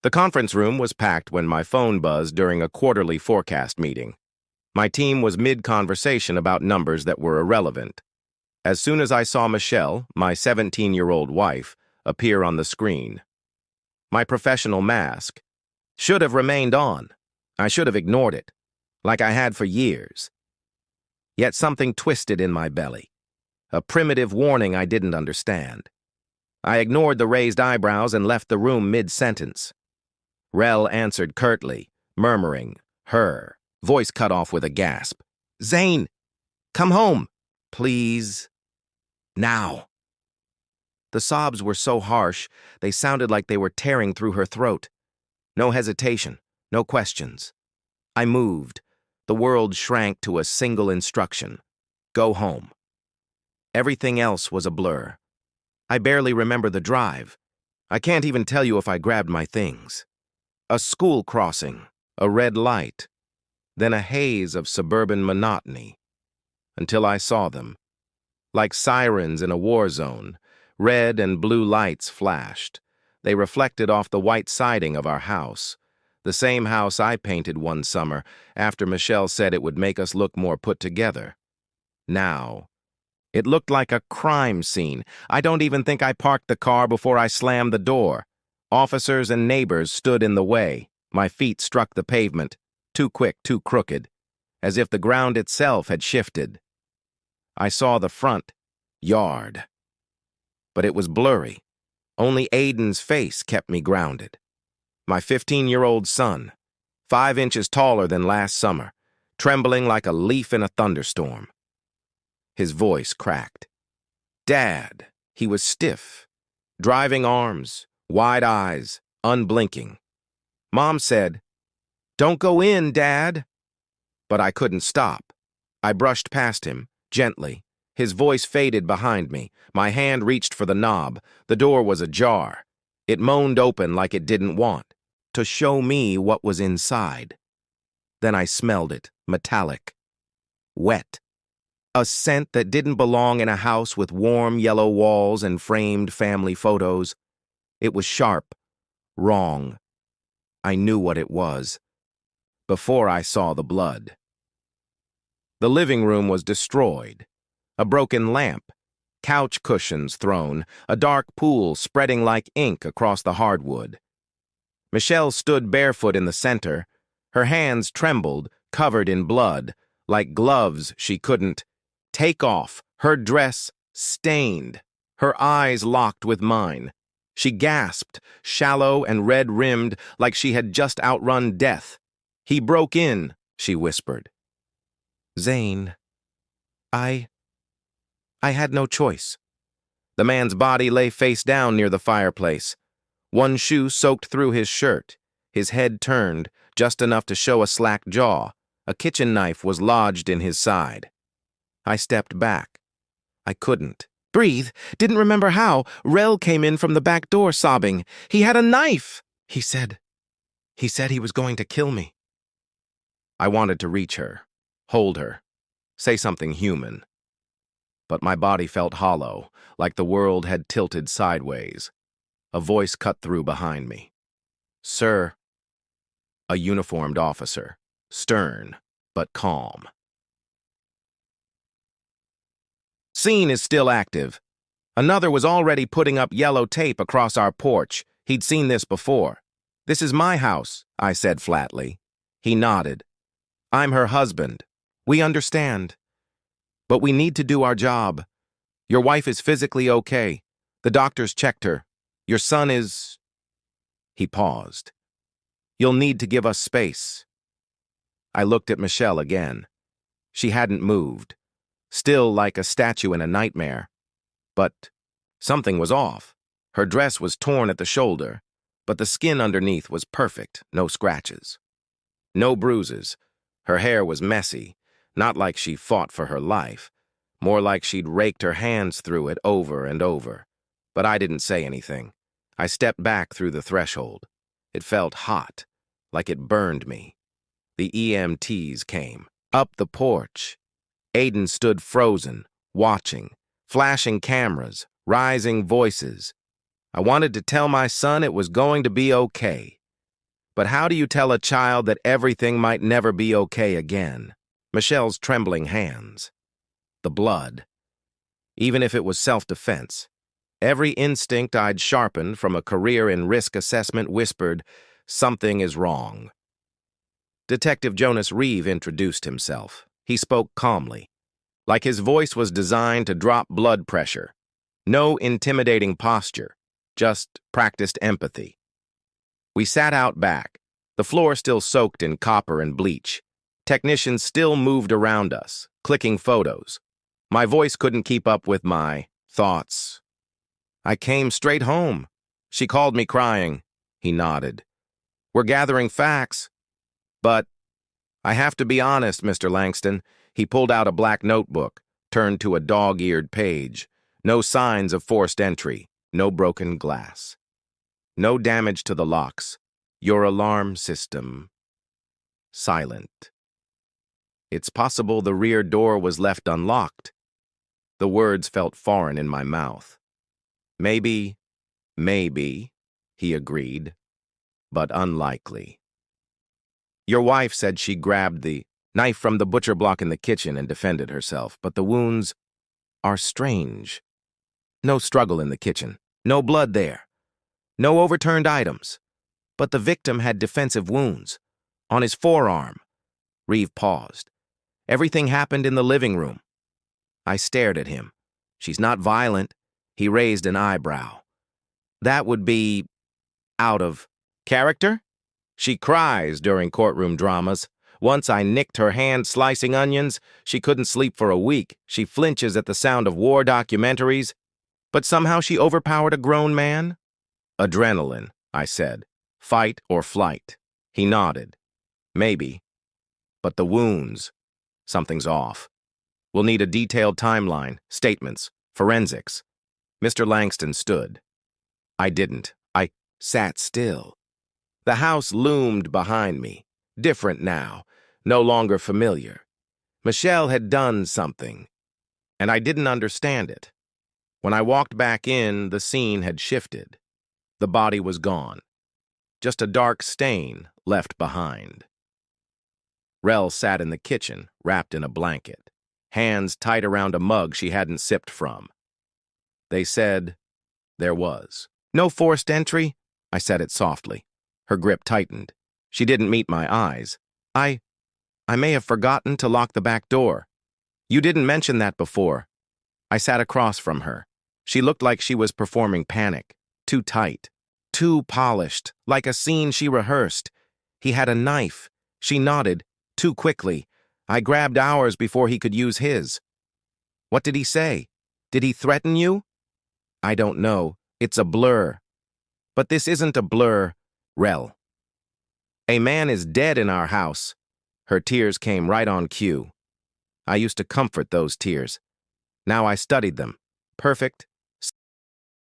The conference room was packed when my phone buzzed during a quarterly forecast meeting. My team was mid-conversation about numbers that were irrelevant. As soon as I saw Michelle, my 17-year-old wife, appear on the screen, my professional mask should have remained on. I should have ignored it, like I had for years. Yet something twisted in my belly, a primitive warning I didn't understand. I ignored the raised eyebrows and left the room mid-sentence. Rel answered curtly, murmuring, her, voice cut off with a gasp. "Zane, come home, please. Now." The sobs were so harsh, they sounded like they were tearing through her throat. No hesitation, no questions. I moved. The world shrank to a single instruction: go home. Everything else was a blur. I barely remember the drive. I can't even tell you if I grabbed my things. A school crossing, a red light, then a haze of suburban monotony. Until I saw them. Like sirens in a war zone, red and blue lights flashed. They reflected off the white siding of our house, the same house I painted one summer after Michelle said it would make us look more put together. Now, it looked like a crime scene. I don't even think I parked the car before I slammed the door. Officers and neighbors stood in the way. My feet struck the pavement, too quick, too crooked, as if the ground itself had shifted. I saw the front yard, but it was blurry. Only Aiden's face kept me grounded. My 15-year-old son, 5 inches taller than last summer, trembling like a leaf in a thunderstorm. His voice cracked. Dad, he was stiff, driving arms, wide eyes, unblinking. Mom said, "Don't go in, Dad." But I couldn't stop. I brushed past him, gently. His voice faded behind me. My hand reached for the knob. The door was ajar. It moaned open like it didn't want to show me what was inside. Then I smelled it, metallic, wet. A scent that didn't belong in a house with warm yellow walls and framed family photos. It was sharp, wrong. I knew what it was before I saw the blood. The living room was destroyed. A broken lamp, couch cushions thrown, a dark pool spreading like ink across the hardwood. Michelle stood barefoot in the center. Her hands trembled, covered in blood, like gloves she couldn't take off, her dress stained, her eyes locked with mine. She gasped, shallow and red-rimmed, like she had just outrun death. "He broke in," she whispered. "Zane, I had no choice." The man's body lay face down near the fireplace. One shoe soaked through his shirt, his head turned, just enough to show a slack jaw. A kitchen knife was lodged in his side. I stepped back. I couldn't breathe, didn't remember how. Rel came in from the back door sobbing. "He had a knife," he said. "He said he was going to kill me." I wanted to reach her, hold her, say something human. But my body felt hollow, like the world had tilted sideways. A voice cut through behind me. "Sir." A uniformed officer, stern but calm. Scene is still active. Another was already putting up yellow tape across our porch. He'd seen this before. "This is my house," I said flatly. He nodded. "I'm her husband. We understand. But we need to do our job. Your wife is physically okay. The doctors checked her. Your son is..." He paused. "You'll need to give us space." I looked at Michelle again. She hadn't moved, still like a statue in a nightmare. But something was off. Her dress was torn at the shoulder, but the skin underneath was perfect, no scratches. No bruises. Her hair was messy, not like she fought for her life, more like she'd raked her hands through it over and over. But I didn't say anything. I stepped back through the threshold. It felt hot, like it burned me. The EMTs came. Up the porch. Aiden stood frozen, watching, flashing cameras, rising voices. I wanted to tell my son it was going to be okay. But how do you tell a child that everything might never be okay again? Michelle's trembling hands. The blood. Even if it was self-defense. Every instinct I'd sharpened from a career in risk assessment whispered, something is wrong. Detective Jonas Reeve introduced himself. He spoke calmly, like his voice was designed to drop blood pressure. No intimidating posture, just practiced empathy. We sat out back, the floor still soaked in copper and bleach. Technicians still moved around us, clicking photos. My voice couldn't keep up with my thoughts. I came straight home. She called me crying. He nodded. We're gathering facts. But I have to be honest, Mr. Langston. He pulled out a black notebook, turned to a dog-eared page. No signs of forced entry, no broken glass. No damage to the locks. Your alarm system. Silent. It's possible the rear door was left unlocked. The words felt foreign in my mouth. Maybe, he agreed, but unlikely. Your wife said she grabbed the knife from the butcher block in the kitchen and defended herself, but the wounds are strange. No struggle in the kitchen, no blood there, no overturned items, but the victim had defensive wounds. On his forearm. Reeve paused. Everything happened in the living room. I stared at him. She's not violent. He raised an eyebrow. That would be out of character? She cries during courtroom dramas. Once I nicked her hand slicing onions. She couldn't sleep for a week. She flinches at the sound of war documentaries. But somehow she overpowered a grown man? Adrenaline, I said. Fight or flight. He nodded. Maybe. But the wounds. Something's off. We'll need a detailed timeline, statements, forensics. Mr. Langston stood. I didn't. I sat still. The house loomed behind me. Different now. No longer familiar. Michelle had done something. And I didn't understand it. When I walked back in, the scene had shifted. The body was gone. Just a dark stain left behind. Rel sat in the kitchen, wrapped in a blanket, hands tight around a mug she hadn't sipped from. They said there was. No forced entry? I said it softly. Her grip tightened. She didn't meet my eyes. I may have forgotten to lock the back door. You didn't mention that before. I sat across from her. She looked like she was performing Panic. Too tight. Too polished, like a scene she rehearsed. He had a knife. She nodded, too quickly. I grabbed ours before he could use his. What did he say? Did he threaten you? I don't know. It's a blur. But this isn't a blur, Rel. A man is dead in our house. Her tears came right on cue. I used to comfort those tears. Now I studied them. Perfect,